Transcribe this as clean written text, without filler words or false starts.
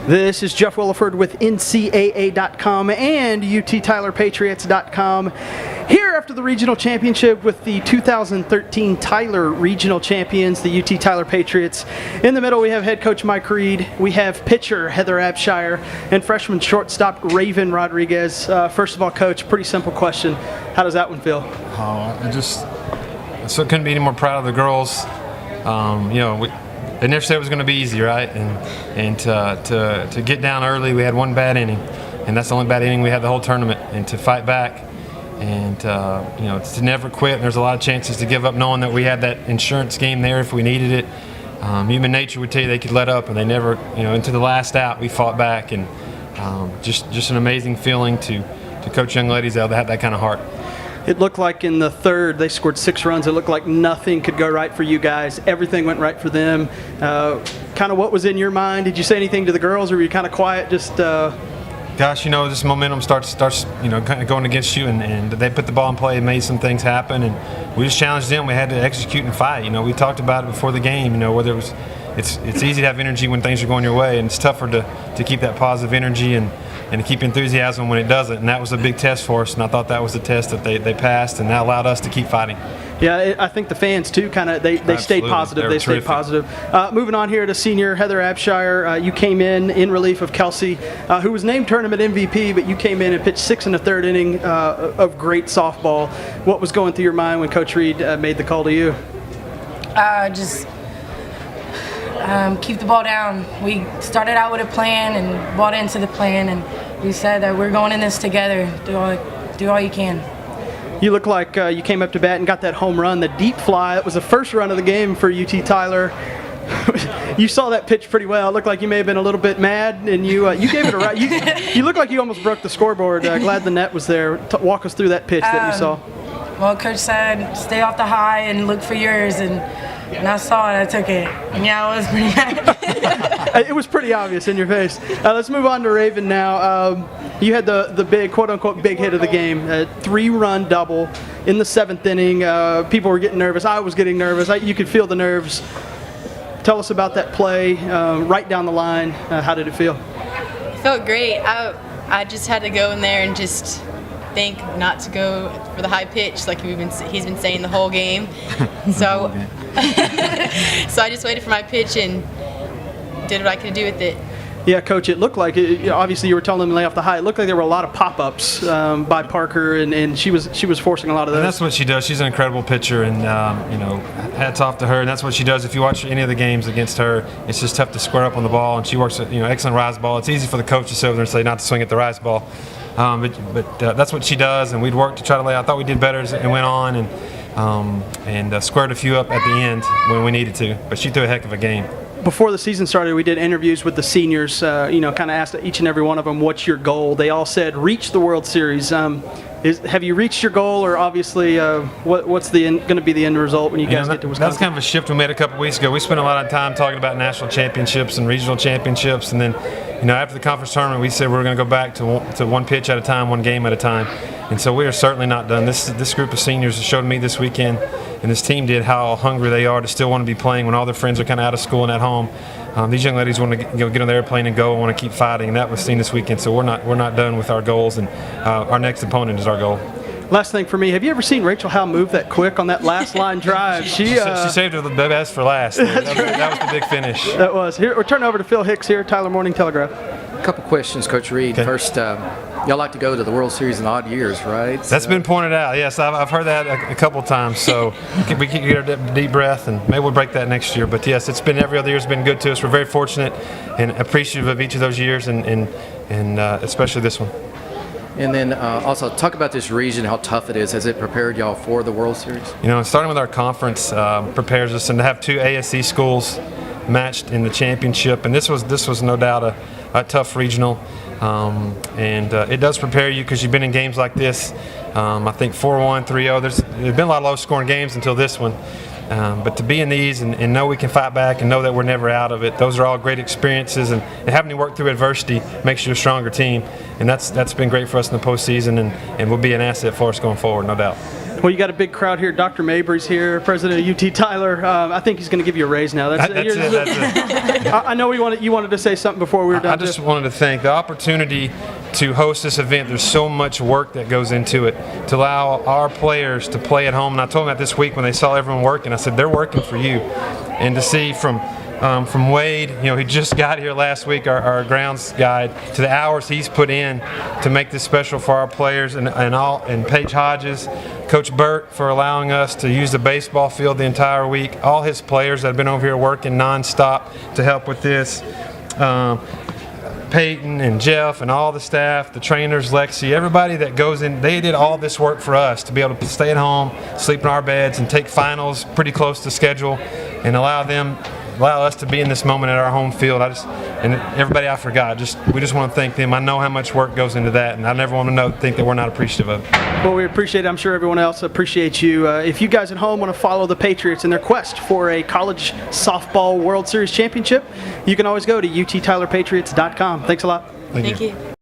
This is Jeff Williford with NCAA.com and UTTylerPatriots.com. Here after the regional championship with the 2013 Tyler regional champions, the UT Tyler Patriots. In the middle, we have head coach Mike Reed. We have pitcher Heather Abshire and freshman shortstop Raven Rodriguez. First of all, Coach, pretty simple question. How does that one feel? I couldn't be any more proud of the girls. They never said it was going to be easy, right? And to get down early, we had one bad inning, and that's the only bad inning we had the whole tournament. And to fight back, and to never quit. And there's a lot of chances to give up, knowing that we had that insurance game there if we needed it. Human nature would tell you they could let up, and they never. Into the last out, we fought back, and just an amazing feeling to coach young ladies that have that kind of heart. It looked like in the third they scored 6 runs. It looked like nothing could go right for you guys. Everything went right for them. Kind of what was in your mind? Did you say anything to the girls, or were you kind of quiet? Just Gosh, this momentum starts kind of going against you, and they put the ball in play and made some things happen, and we just challenged them. We had to execute and fight. We talked about it before the game. Whether it was, it's easy to have energy when things are going your way, and it's tougher to keep that positive energy and to keep enthusiasm when it doesn't. And that was a big test for us, and I thought that was the test that they passed, and that allowed us to keep fighting. Yeah, I think the fans too they stayed positive. They stayed positive. Moving on here to senior Heather Abshire. You came in relief of Kelsey, who was named tournament MVP, but you came in and pitched 6 1/3 inning of great softball. What was going through your mind when Coach Reed made the call to you? Keep the ball down. We started out with a plan and bought into the plan, and we said that we're going in this together. Do all you can. You look like you came up to bat and got that home run, the deep fly. It was the first run of the game for UT Tyler. You saw that pitch pretty well. It looked like you may have been a little bit mad, and you gave it a right. You look like you almost broke the scoreboard. Glad the net was there. Walk us through that pitch that you saw. Well, Coach said stay off the high and look for yours, and I saw it. I took it. And yeah, I was pretty mad. It was pretty obvious in your face. Let's move on to Raven now. You had the big, quote-unquote, big hit of the game, a 3-run double in the 7th inning. People were getting nervous. I was getting nervous. You could feel the nerves. Tell us about that play right down the line. How did it feel? It felt great. I just had to go in there and just think not to go for the high pitch like he's been saying the whole game. So I just waited for my pitch and did what I could do with it. Yeah, Coach, it looked like obviously you were telling them to lay off the high. It looked like there were a lot of pop-ups by Parker, and she was forcing a lot of those. And that's what she does. She's an incredible pitcher, and hats off to her. And that's what she does. If you watch any of the games against her, it's just tough to square up on the ball, and she works excellent rise ball. It's easy for the coach to sit over there and say not to swing at the rise ball, but that's what she does. And we'd work to try to lay. I thought we did better as it went on, and squared a few up at the end when we needed to. But she threw a heck of a game. Before the season started, we did interviews with the seniors, kind of asked each and every one of them, what's your goal? They all said, reach the World Series. Have you reached your goal, or obviously what's going to be the end result when you guys get to Wisconsin? That's kind of a shift we made a couple weeks ago. We spent a lot of time talking about national championships and regional championships, and then after the conference tournament, we said we're going to go back to one pitch at a time, one game at a time. And so we are certainly not done. This group of seniors showed me this weekend, and this team did, how hungry they are to still want to be playing when all their friends are kind of out of school and at home. These young ladies want to get on the airplane and go and want to keep fighting, and that was seen this weekend. So we're not done with our goals, and our next opponent is our goal. Last thing for me, have you ever seen Rachel Howe move that quick on that last line drive? She saved her the best for last. That was the big finish. That was. Here, we'll turn over to Phil Hicks here, Tyler Morning Telegraph. A couple questions, Coach Reed. Okay. First, y'all like to go to the World Series in odd years, right? That's been pointed out. Yes, I've heard that a couple times. So we can get a deep breath, and maybe we'll break that next year. But yes, it's been every other year. It's been good to us. We're very fortunate and appreciative of each of those years, and especially this one. And then also talk about this region, how tough it is. Has it prepared y'all for the World Series? Starting with our conference prepares us, and to have 2 ASC schools matched in the championship, and this was no doubt a tough regional, and it does prepare you because you've been in games like this. I think 4-1, 3-0. There's been a lot of low-scoring games until this one. But to be in these and know we can fight back and know that we're never out of it, those are all great experiences. And having to work through adversity makes you a stronger team. And that's been great for us in the postseason, and will be an asset for us going forward, no doubt. Well, you got a big crowd here. Dr. Mabry's here, president of UT Tyler. I think he's going to give you a raise now. That's it. I know you wanted to say something before we were done. I just wanted to thank the opportunity to host this event. There's so much work that goes into it to allow our players to play at home. And I told them that this week when they saw everyone working. I said, they're working for you. And to see from Wade, he just got here last week, our grounds guide, to the hours he's put in to make this special for our players, and Paige Hodges, Coach Burt for allowing us to use the baseball field the entire week, all his players that have been over here working nonstop to help with this. Peyton and Jeff and all the staff, the trainers, Lexi, everybody that goes in, they did all this work for us to be able to stay at home, sleep in our beds, and take finals pretty close to schedule, and allow us to be in this moment at our home field. And everybody I forgot, we just want to thank them. I know how much work goes into that, and I never want to think that we're not appreciative of it. Well, we appreciate it. I'm sure everyone else appreciates you. If you guys at home want to follow the Patriots in their quest for a college softball World Series championship, you can always go to uttylerpatriots.com. Thank a lot. Thank you.